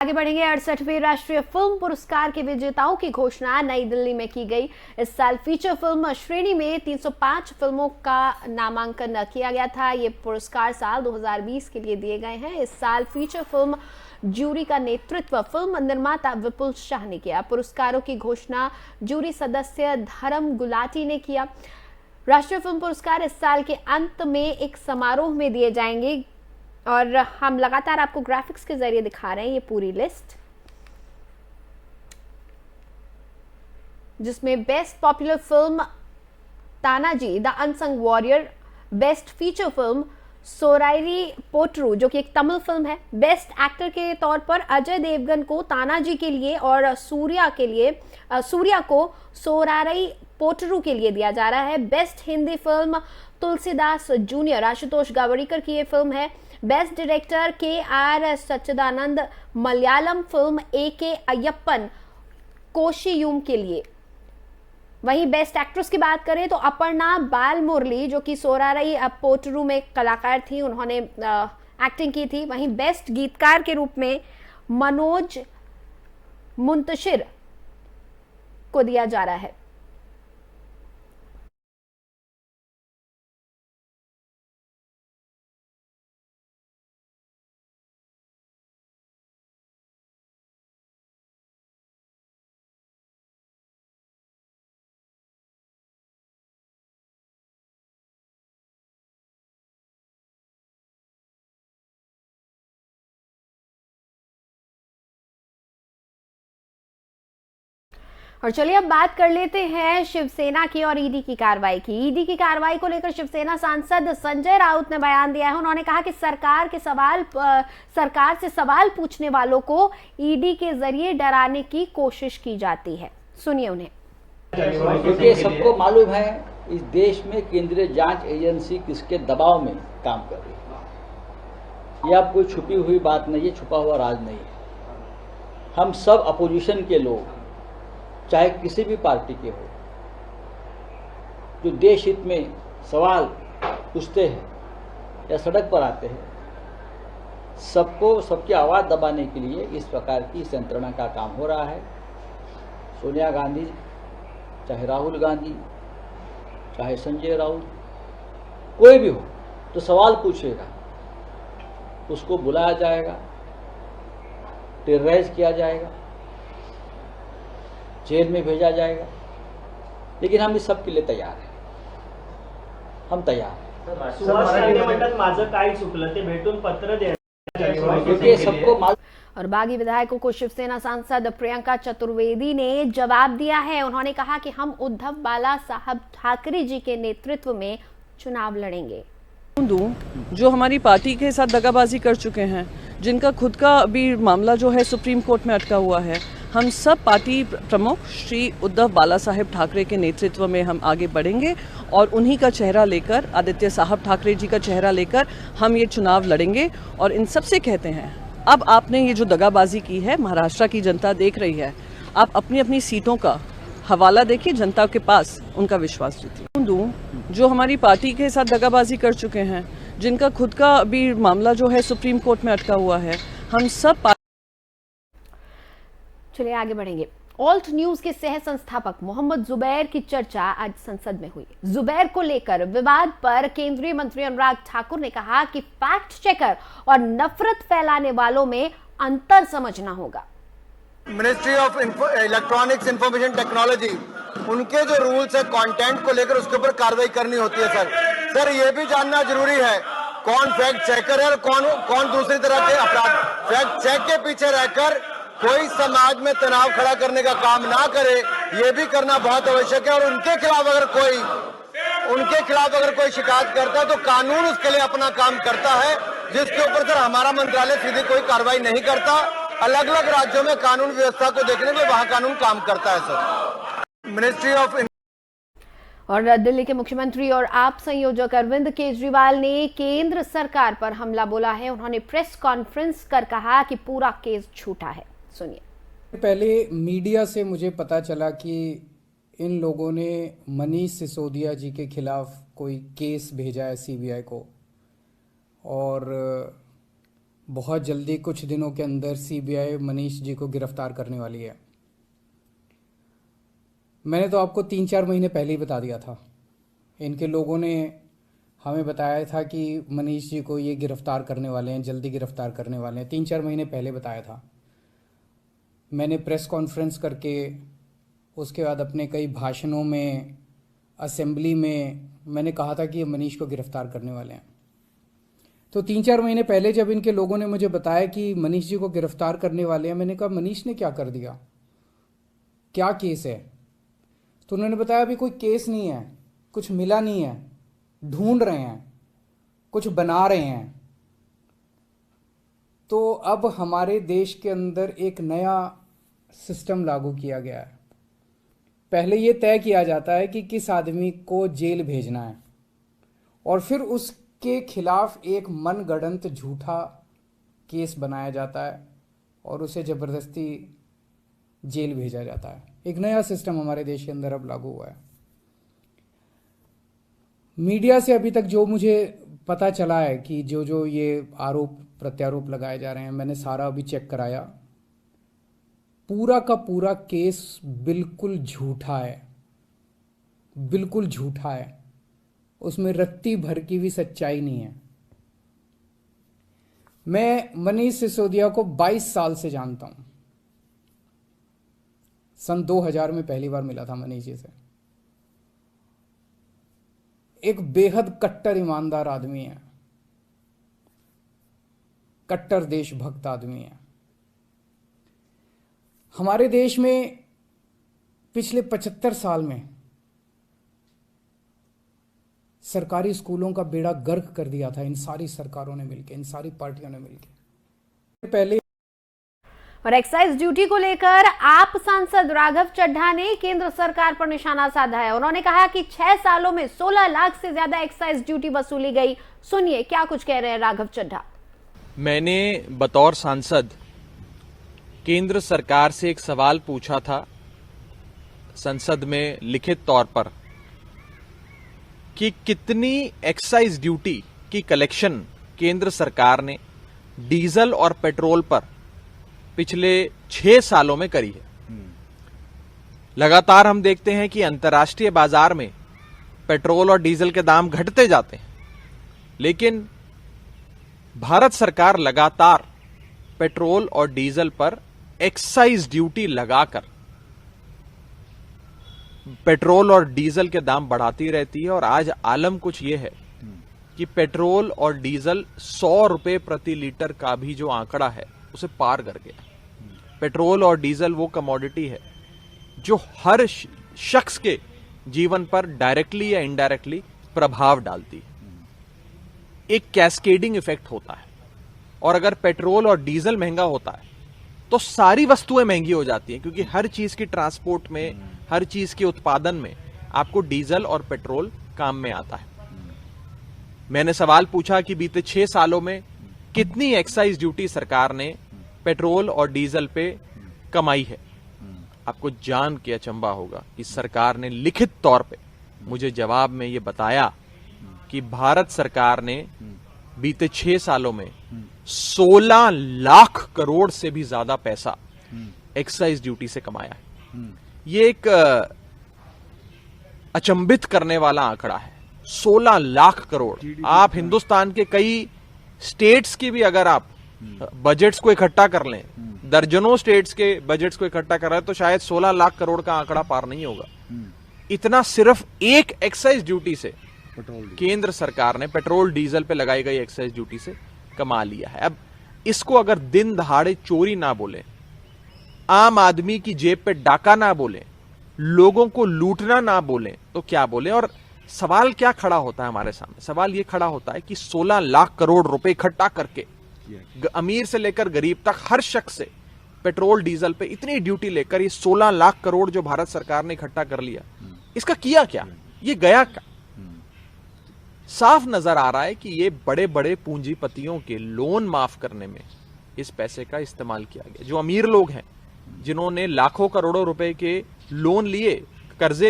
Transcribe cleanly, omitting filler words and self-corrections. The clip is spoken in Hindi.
आगे बढ़ेंगे। 68वें राष्ट्रीय फिल्म पुरस्कार के विजेताओं की घोषणा नई दिल्ली में की गई। इस साल फीचर फिल्म श्रेणी में 305 फिल्मों का नामांकन किया गया था। ये पुरस्कार साल 2020 के लिए दिए गए हैं। इस साल फीचर फिल्म जूरी का नेतृत्व फिल्म निर्माता विपुल शाह ने किया। पुरस्कारों की घोषणा जूरी सदस्य धर्म गुलाटी ने किया। राष्ट्रीय फिल्म पुरस्कार इस साल के अंत में एक समारोह में दिए जाएंगे और हम लगातार आपको ग्राफिक्स के जरिए दिखा रहे हैं ये पूरी लिस्ट, जिसमें best popular film Tanaji the unsung warrior, best feature film Soorarai Pottru जो कि एक तमिल फिल्म है, बेस्ट एक्टर के तौर पर अजय देवगन को तानाजी के लिए और सूर्या को सोरारई पोट्रू के लिए दिया जा रहा है। Best Hindi film Tulsidas junior Ashutosh Gowariker की ये फिल्म है। Best director KR Sachidanandan Malayalam film AK Ayyappan Koshiyum के लिए। वहीं बेस्ट एक्ट्रेस की बात करें तो अपर्णा बालमुरली जो कि सोरारई पोट्रू में कलाकार थी, उन्होंने एक्टिंग की थी। वहीं बेस्ट गीतकार के रूप में मनोज मुंतशिर को दिया जा रहा है। और चलिए अब बात कर लेते हैं शिवसेना की और ईडी की कार्रवाई की। ईडी की कार्रवाई को लेकर शिवसेना सांसद संजय राउत ने बयान दिया है। उन्होंने कहा कि सरकार से सवाल पूछने वालों को ईडी के जरिए डराने की कोशिश की जाती है। सुनिए उन्हें। क्योंकि सबको मालूम है इस देश में केंद्रीय जांच एजेंसी किसके दबाव में काम कर रही है। यह अब कोई छुपी हुई बात नहीं है, छुपा हुआ राज नहीं है। हम सब अपोजिशन के लोग चाहे किसी भी पार्टी के हो, जो देश हित में सवाल पूछते हैं या सड़क पर आते हैं, सबको सबकी आवाज़ दबाने के लिए इस प्रकार की यंत्रणा का काम हो रहा है। सोनिया गांधी, चाहे राहुल गांधी, चाहे संजय राउत, कोई भी हो तो सवाल पूछेगा, उसको बुलाया जाएगा, टेरराइज किया जाएगा, जेल में भेजा जाएगा। लेकिन हम इस सब के लिए तैयार हैं, हम तैयार हैं। सुहास शिंदे म्हणतात माझं काय चुकलं ते भेटून पत्र क्योंकि सबको और बागी विधायकों को शिवसेना सांसद प्रियंका चतुर्वेदी ने जवाब दिया है। उन्होंने कहा कि हम उद्धव बाला साहब ठाकरे जी के नेतृत्व में चुनाव लड़ेंगे। जो हमारी पार्टी के साथ दगाबाजी कर चुके हैं, जिनका खुद का अभी मामला जो है सुप्रीम कोर्ट में अटका हुआ है, हम सब पार्टी प्रमुख श्री उद्धव बाला साहेब ठाकरे के नेतृत्व में हम आगे बढ़ेंगे और उन्हीं का चेहरा लेकर, आदित्य साहब ठाकरे जी का चेहरा लेकर हम ये चुनाव लड़ेंगे। और इन सबसे कहते हैं, अब आपने ये जो दगाबाजी की है, महाराष्ट्र की जनता देख रही है, आप अपनी अपनी सीटों का हवाला देखिए, जनता के पास उनका विश्वास जीतिए। जो हमारी पार्टी के साथ दगाबाजी कर चुके हैं, जिनका खुद का अभी मामला जो है सुप्रीम कोर्ट में अटका हुआ है, हम सब। चलिए आगे बढ़ेंगे। ऑल्ट न्यूज के सह संस्थापक मोहम्मद जुबैर की चर्चा आज संसद में हुई। जुबैर को लेकर विवाद पर केंद्रीय मंत्री अनुराग ठाकुर ने कहा कि फैक्ट चेकर और नफरत फैलाने वालों में अंतर समझना होगा। Ministry of electronics information technology, उनके जो रूल्स है कंटेंट को लेकर, उसके ऊपर कार्रवाई करनी होती है। सर ये भी जानना जरूरी है कौन फैक्ट चेकर है और कौन दूसरी तरह के अपराध। फैक्ट चेक के पीछे रहकर कोई समाज में तनाव खड़ा करने का काम ना करे, ये भी करना बहुत आवश्यक है। और उनके खिलाफ अगर कोई शिकायत करता है तो कानून उसके लिए अपना काम करता है, जिसके ऊपर सर हमारा मंत्रालय सीधी कोई कार्रवाई नहीं करता। अलग अलग राज्यों में कानून व्यवस्था को देखने में वहां कानून काम करता है। Sir ministry of. और दिल्ली के मुख्यमंत्री और आप संयोजक अरविंद केजरीवाल ने केंद्र सरकार पर हमला बोला है। उन्होंने प्रेस कॉन्फ्रेंस कर कहा कि पूरा केस झूठा है। सुनिए। पहले मीडिया से मुझे पता चला कि इन लोगों ने मनीष सिसोदिया जी के खिलाफ कोई केस भेजा है CBI को, और बहुत जल्दी कुछ दिनों के अंदर सीबीआई मनीष जी को गिरफ्तार करने वाली है। मैंने तो आपको 3-4 महीने पहले ही बता दिया था। इनके लोगों ने हमें बताया था कि मनीष जी को ये गिरफ्तार करने वाले हैं, जल्दी गिरफ्तार करने वाले हैं। 3-4 महीने पहले बताया था। मैंने प्रेस कॉन्फ्रेंस करके, उसके बाद अपने कई भाषणों में, असेंबली में मैंने कहा था कि ये मनीष को गिरफ्तार करने वाले हैं। तो 3-4 महीने पहले जब इनके लोगों ने मुझे बताया कि मनीष जी को गिरफ्तार करने वाले हैं, मैंने कहा मनीष ने क्या कर दिया, क्या केस है? तो उन्होंने बताया अभी कोई केस नहीं है, कुछ मिला नहीं है, ढूंढ रहे हैं, कुछ बना रहे हैं। तो अब हमारे देश के अंदर एक नया सिस्टम लागू किया गया है। पहले ये तय किया जाता है कि किस आदमी को जेल भेजना है और फिर उसके खिलाफ एक मनगढ़ंत झूठा केस बनाया जाता है और उसे ज़बरदस्ती जेल भेजा जाता है। एक नया सिस्टम हमारे देश के अंदर अब लागू हुआ है। मीडिया से अभी तक जो मुझे पता चला है कि जो ये आरोप प्रत्यारोप लगाए जा रहे हैं, मैंने सारा अभी चेक कराया। पूरा का पूरा केस बिल्कुल झूठा है, बिल्कुल झूठा है। उसमें रत्ती भर की भी सच्चाई नहीं है। मैं मनीष सिसोदिया को 22 साल से जानता हूं। सन 2000 में पहली बार मिला था मनीष जी से। एक बेहद कट्टर ईमानदार आदमी है, कट्टर देशभक्त आदमी है। हमारे देश में पिछले 75 साल में सरकारी स्कूलों का बेड़ा गर्क कर दिया था इन सारी सरकारों ने मिलकर, इन सारी पार्टियों ने मिलकर। पहले और एक्साइज ड्यूटी को लेकर आप सांसद राघव चड्ढा ने केंद्र सरकार पर निशाना साधा है। उन्होंने कहा कि 6 सालों में 16 लाख से ज्यादा एक्साइज ड्यूटी वसूली गई। सुनिए क्या कुछ कह रहे हैं राघव चड्ढा। मैंने बतौर सांसद केंद्र सरकार से एक सवाल पूछा था संसद में लिखित तौर पर कि कितनी एक्साइज ड्यूटी की कलेक्शन केंद्र सरकार ने डीजल और पेट्रोल पर पिछले 6 सालों में करी है। लगातार हम देखते हैं कि अंतर्राष्ट्रीय बाजार में पेट्रोल और डीजल के दाम घटते जाते हैं, लेकिन भारत सरकार लगातार पेट्रोल और डीजल पर एक्साइज ड्यूटी लगाकर पेट्रोल और डीजल के दाम बढ़ाती रहती है। और आज आलम कुछ यह है कि पेट्रोल और डीजल 100 रुपए प्रति लीटर का भी जो आंकड़ा है उसे पार कर गया। पेट्रोल और डीजल वो कमोडिटी है जो हर शख्स के जीवन पर डायरेक्टली या इनडायरेक्टली प्रभाव डालती है। एक कैस्केडिंग इफेक्ट होता है और अगर पेट्रोल और डीजल महंगा होता है तो सारी वस्तुएं महंगी हो जाती हैं, क्योंकि हर चीज की ट्रांसपोर्ट में, हर चीज के उत्पादन में आपको डीजल और पेट्रोल काम में आता है। मैंने सवाल पूछा कि बीते 6 सालों में कितनी एक्साइज ड्यूटी सरकार ने पेट्रोल और डीजल पे कमाई है। आपको जान के अचंभा होगा कि सरकार ने लिखित तौर पे मुझे जवाब में ये बताया कि भारत सरकार ने बीते 6 सालों में 16 लाख करोड़ से भी ज्यादा पैसा एक्साइज ड्यूटी से कमाया है। ये एक अचंभित करने वाला आंकड़ा है, 16 लाख करोड़। आप हिंदुस्तान के कई स्टेट्स की भी अगर आप बजट्स को इकट्ठा कर लें, दर्जनों स्टेट्स के बजट्स को इकट्ठा कर रहे हैं तो शायद 16 लाख करोड़ का आंकड़ा पार नहीं होगा। इतना सिर्फ एक एक्साइज ड्यूटी से केंद्र सरकार ने पेट्रोल डीजल पे लगाई गई एक्साइज ड्यूटी से कमा लिया है। अब इसको अगर दिन दहाड़े चोरी ना बोले, आम आदमी की जेब पे डाका ना बोले, लोगों को लूटना ना बोले तो क्या बोले। और सवाल क्या खड़ा होता है हमारे सामने? सवाल यह खड़ा होता है कि 16 लाख करोड़ रुपए इकट्ठा करके अमीर से लेकर गरीब तक हर शख्स से पेट्रोल डीजल पे इतनी ड्यूटी लेकर ये 16 लाख करोड़ जो भारत सरकार ने इकट्ठा कर लिया, इसका किया क्या? ये गया क्या? साफ नजर आ रहा है कि ये बड़े बड़े पूंजीपतियों के लोन माफ करने में इस पैसे का इस्तेमाल किया गया। जो अमीर लोग हैं, जिन्होंने लाखों करोड़ों रुपए के लोन लिए, कर्जे